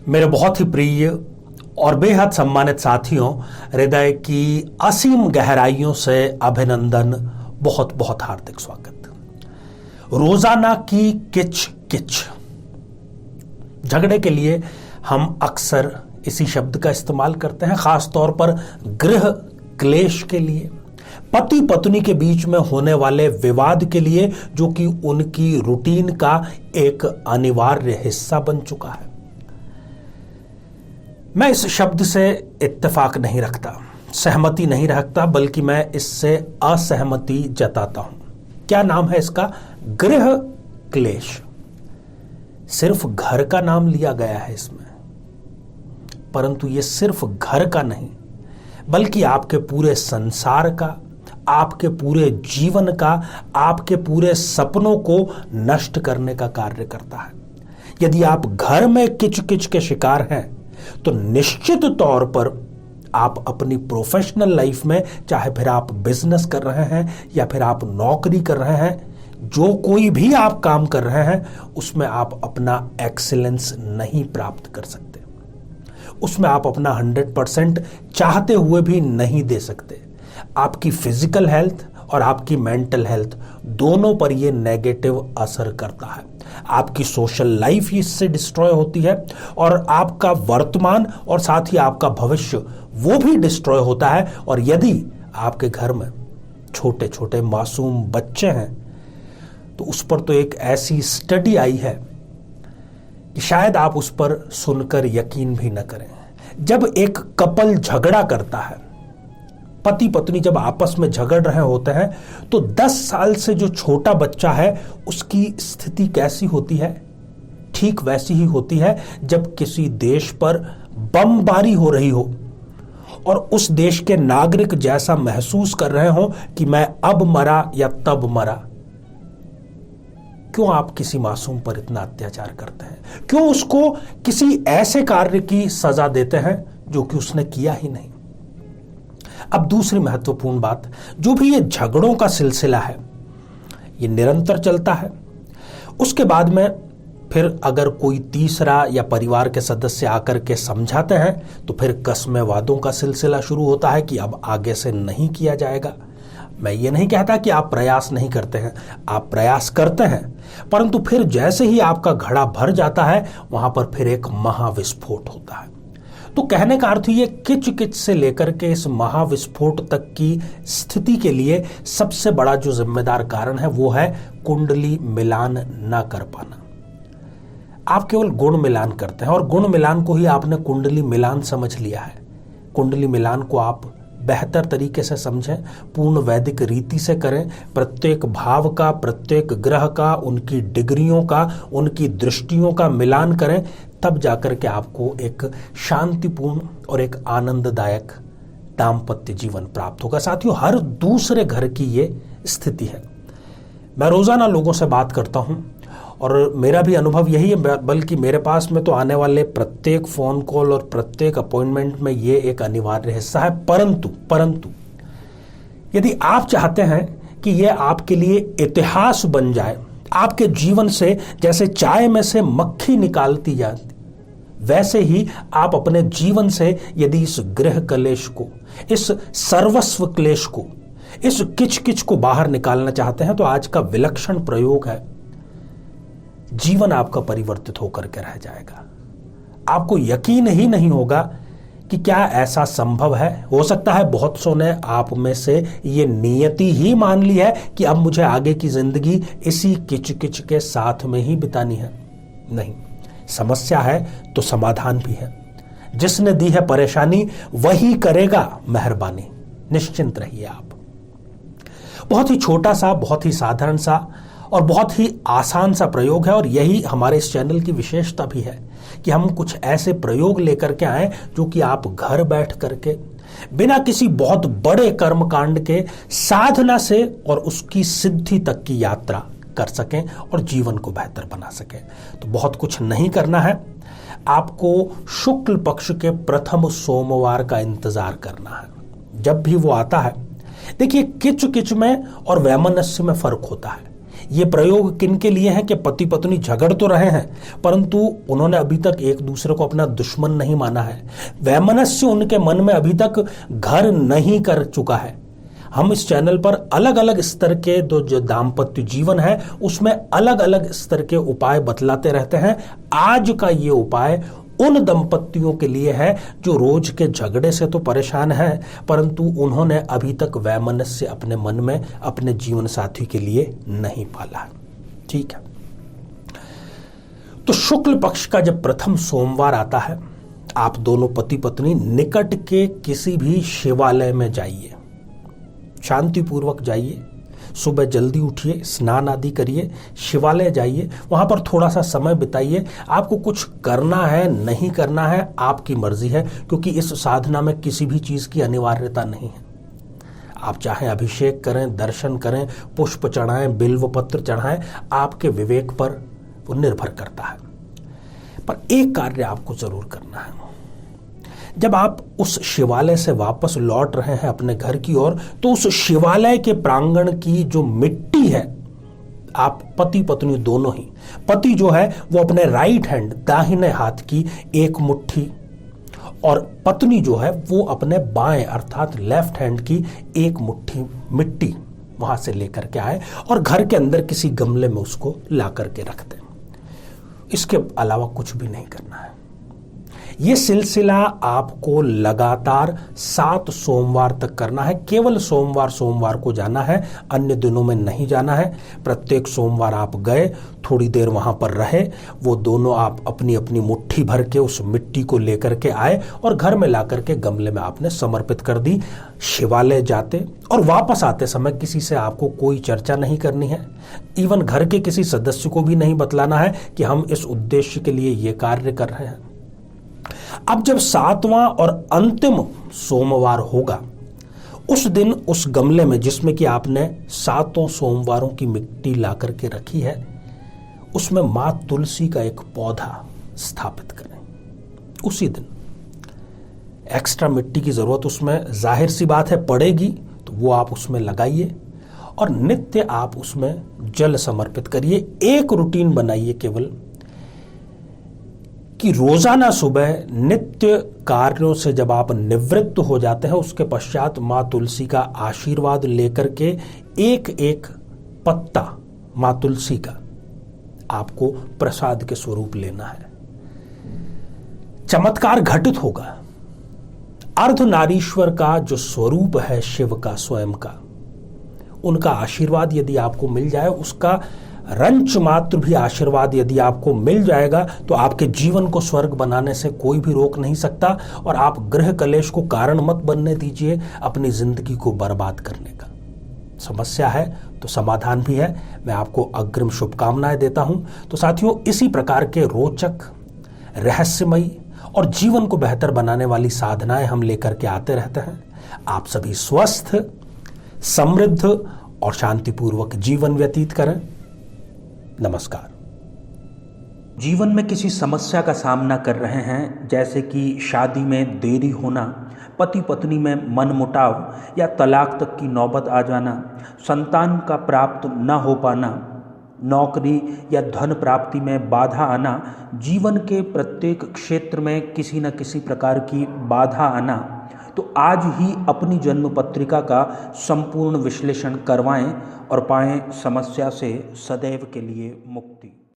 मेरे बहुत ही प्रिय और बेहद सम्मानित साथियों, हृदय की असीम गहराइयों से अभिनंदन, बहुत बहुत हार्दिक स्वागत। रोजाना की किच किच। झगड़े के लिए हम अक्सर इसी शब्द का इस्तेमाल करते हैं, खास तौर पर गृह क्लेश के लिए, पति पत्नी के बीच में होने वाले विवाद के लिए, जो कि उनकी रूटीन का एक अनिवार्य हिस्सा बन चुका है। मैं इस शब्द से इत्तेफाक नहीं रखता, सहमति नहीं रखता, बल्कि मैं इससे असहमति जताता हूं। क्या नाम है इसका? गृह क्लेश। सिर्फ घर का नाम लिया गया है इसमें, परंतु यह सिर्फ घर का नहीं, बल्कि आपके पूरे संसार का, आपके पूरे जीवन का, आपके पूरे सपनों को नष्ट करने का कार्य करता है। यदि आप घर में किच किच के शिकार हैं, तो निश्चित तौर पर आप अपनी प्रोफेशनल लाइफ में, चाहे फिर आप बिजनेस कर रहे हैं या फिर आप नौकरी कर रहे हैं, जो कोई भी आप काम कर रहे हैं, उसमें आप अपना एक्सीलेंस नहीं प्राप्त कर सकते। उसमें आप अपना 100% चाहते हुए भी नहीं दे सकते। आपकी फिजिकल हेल्थ और आपकी मेंटल हेल्थ दोनों पर यह नेगेटिव असर करता है। आपकी सोशल लाइफ इससे डिस्ट्रॉय होती है और आपका वर्तमान और साथ ही आपका भविष्य वो भी डिस्ट्रॉय होता है। और यदि आपके घर में छोटे छोटे मासूम बच्चे हैं, तो उस पर तो एक ऐसी स्टडी आई है कि शायद आप उस पर सुनकर यकीन भी न करें। जब एक कपल झगड़ा करता है, पति पत्नी जब आपस में झगड़ रहे होते हैं, तो 10 साल से जो छोटा बच्चा है उसकी स्थिति कैसी होती है? ठीक वैसी ही होती है जब किसी देश पर बमबारी हो रही हो और उस देश के नागरिक जैसा महसूस कर रहे हो कि मैं अब मरा या तब मरा। क्यों आप किसी मासूम पर इतना अत्याचार करते हैं? क्यों उसको किसी ऐसे कार्य की सजा देते हैं जो कि उसने किया ही नहीं? अब दूसरी महत्वपूर्ण बात, जो भी ये झगड़ों का सिलसिला है, ये निरंतर चलता है। उसके बाद में फिर अगर कोई तीसरा या परिवार के सदस्य आकर के समझाते हैं, तो फिर कस्मे वादों का सिलसिला शुरू होता है कि अब आगे से नहीं किया जाएगा। मैं ये नहीं कहता कि आप प्रयास नहीं करते हैं, आप प्रयास करते हैं, परंतु फिर जैसे ही आपका घड़ा भर जाता है, वहां पर फिर एक महाविस्फोट होता है। तो कहने का अर्थ ये, किच किच से लेकर के इस महाविस्फोट तक की स्थिति के लिए सबसे बड़ा जो जिम्मेदार कारण है, वो है कुंडली मिलान ना कर पाना। आप केवल गुण मिलान करते हैं और गुण मिलान को ही आपने कुंडली मिलान समझ लिया है। कुंडली मिलान को आप बेहतर तरीके से समझें, पूर्ण वैदिक रीति से करें। प्रत्येक भाव का, प्रत्येक ग्रह का, उनकी डिग्रियों का, उनकी दृष्टियों का मिलान करें, तब जाकर के आपको एक शांतिपूर्ण और एक आनंददायक दाम्पत्य जीवन प्राप्त होगा। साथियों, हर दूसरे घर की ये स्थिति है। मैं रोजाना लोगों से बात करता हूं और मेरा भी अनुभव यही है, बल्कि मेरे पास में तो आने वाले प्रत्येक फोन कॉल और प्रत्येक अपॉइंटमेंट में ये एक अनिवार्य हिस्सा है। परंतु यदि आप चाहते हैं कि ये आपके लिए इतिहास बन जाए, आपके जीवन से जैसे चाय में से मक्खी निकालती जाती, वैसे ही आप अपने जीवन से यदि इस गृह क्लेश को, इस सर्वस्व क्लेश को, इस किच किच को बाहर निकालना चाहते हैं, तो आज का विलक्षण प्रयोग है। जीवन आपका परिवर्तित होकर के रह जाएगा। आपको यकीन ही नहीं होगा कि क्या ऐसा संभव है। हो सकता है बहुत सौ ने आप में से ये नियति ही मान ली है कि अब मुझे आगे की जिंदगी इसी किच किच के साथ में ही बितानी है। नहीं, समस्या है तो समाधान भी है। जिसने दी है परेशानी, वही करेगा मेहरबानी। निश्चिंत रहिए आप। बहुत ही छोटा सा, बहुत ही साधारण सा और बहुत ही आसान सा प्रयोग है, और यही हमारे इस चैनल की विशेषता भी है कि हम कुछ ऐसे प्रयोग लेकर के आए जो कि आप घर बैठ करके बिना किसी बहुत बड़े कर्मकांड के साधना से और उसकी सिद्धि तक की यात्रा कर सकें और जीवन को बेहतर बना सकें। तो बहुत कुछ नहीं करना है, आपको शुक्ल पक्ष के प्रथम सोमवार का इंतजार करना है। जब भी वो आता है, देखिए, किच किच में और वैमनस्य में फर्क होता है। ये प्रयोग किन के लिए हैं कि पति पत्नी झगड़ तो रहे हैं, परंतु उन्होंने अभी तक एक दूसरे को अपना दुश्मन नहीं माना है। वैमनस्य उनके मन में अभी तक घर नहीं कर चुका है। हम इस चैनल पर अलग अलग स्तर के जो दाम्पत्य जीवन है उसमें अलग अलग स्तर के उपाय बतलाते रहते हैं। आज का ये उपाय उन दंपतियों के लिए है जो रोज के झगड़े से तो परेशान है, परंतु उन्होंने अभी तक वैमनस्य अपने मन में अपने जीवन साथी के लिए नहीं पाला। ठीक है, तो शुक्ल पक्ष का जब प्रथम सोमवार आता है, आप दोनों पति पत्नी निकट के किसी भी शिवालय में जाइए, शांतिपूर्वक जाइए, सुबह जल्दी उठिए, स्नान आदि करिए, शिवालय जाइए, वहां पर थोड़ा सा समय बिताइए। आपको कुछ करना है नहीं करना है आपकी मर्जी है, क्योंकि इस साधना में किसी भी चीज की अनिवार्यता नहीं है। आप चाहे अभिषेक करें, दर्शन करें, पुष्प चढ़ाएं, बिल्व पत्र चढ़ाएं, आपके विवेक पर वो निर्भर करता है। पर एक कार्य आपको जरूर करना है। जब आप उस शिवालय से वापस लौट रहे हैं अपने घर की ओर, तो उस शिवालय के प्रांगण की जो मिट्टी है, आप पति पत्नी दोनों ही, पति जो है वो अपने राइट हैंड दाहिने हाथ की एक मुट्ठी और पत्नी जो है वो अपने बाएं अर्थात लेफ्ट हैंड की एक मुट्ठी मिट्टी वहां से लेकर के आए और घर के अंदर किसी गमले में उसको ला करके रख दें। इसके अलावा कुछ भी नहीं करना है। यह सिलसिला आपको लगातार 7 सोमवार तक करना है। केवल सोमवार को जाना है, अन्य दिनों में नहीं जाना है। प्रत्येक सोमवार आप गए, थोड़ी देर वहां पर रहे, वो दोनों आप अपनी अपनी मुट्ठी भर के उस मिट्टी को लेकर के आए और घर में ला करके गमले में आपने समर्पित कर दी। शिवालय जाते और वापस आते समय किसी से आपको कोई चर्चा नहीं करनी है। इवन घर के किसी सदस्य को भी नहीं बतलाना है कि हम इस उद्देश्य के लिए ये कार्य कर रहे हैं। अब जब 7वां और अंतिम सोमवार होगा, उस दिन उस गमले में जिसमें कि आपने 7 सोमवारों की मिट्टी ला करके रखी है, उसमें मां तुलसी का एक पौधा स्थापित करें। उसी दिन एक्स्ट्रा मिट्टी की जरूरत उसमें जाहिर सी बात है पड़ेगी, तो वो आप उसमें लगाइए और नित्य आप उसमें जल समर्पित करिए। एक रूटीन बनाइए केवल कि रोजाना सुबह नित्य कार्यों से जब आप निवृत्त हो जाते हैं, उसके पश्चात मां तुलसी का आशीर्वाद लेकर के एक एक पत्ता मां तुलसी का आपको प्रसाद के स्वरूप लेना है। चमत्कार घटित होगा। अर्धनारीश्वर का जो स्वरूप है शिव का स्वयं का, उनका आशीर्वाद यदि आपको मिल जाए, उसका रंच मात्र भी आशीर्वाद यदि आपको मिल जाएगा, तो आपके जीवन को स्वर्ग बनाने से कोई भी रोक नहीं सकता और आप गृह कलेश को कारण मत बनने दीजिए अपनी जिंदगी को बर्बाद करने का। समस्या है तो समाधान भी है। मैं आपको अग्रिम शुभकामनाएं देता हूं। तो साथियों, इसी प्रकार के रोचक, रहस्यमयी और जीवन को बेहतर बनाने वाली साधनाएं हम लेकर के आते रहते हैं। आप सभी स्वस्थ, समृद्ध और शांतिपूर्वक जीवन व्यतीत करें। नमस्कार। जीवन में किसी समस्या का सामना कर रहे हैं, जैसे कि शादी में देरी होना, पति पत्नी में मनमुटाव या तलाक तक की नौबत आ जाना, संतान का प्राप्त न हो पाना, नौकरी या धन प्राप्ति में बाधा आना, जीवन के प्रत्येक क्षेत्र में किसी न किसी प्रकार की बाधा आना, तो आज ही अपनी जन्म पत्रिका का संपूर्ण विश्लेषण करवाएं और पाएं समस्या से सदैव के लिए मुक्ति।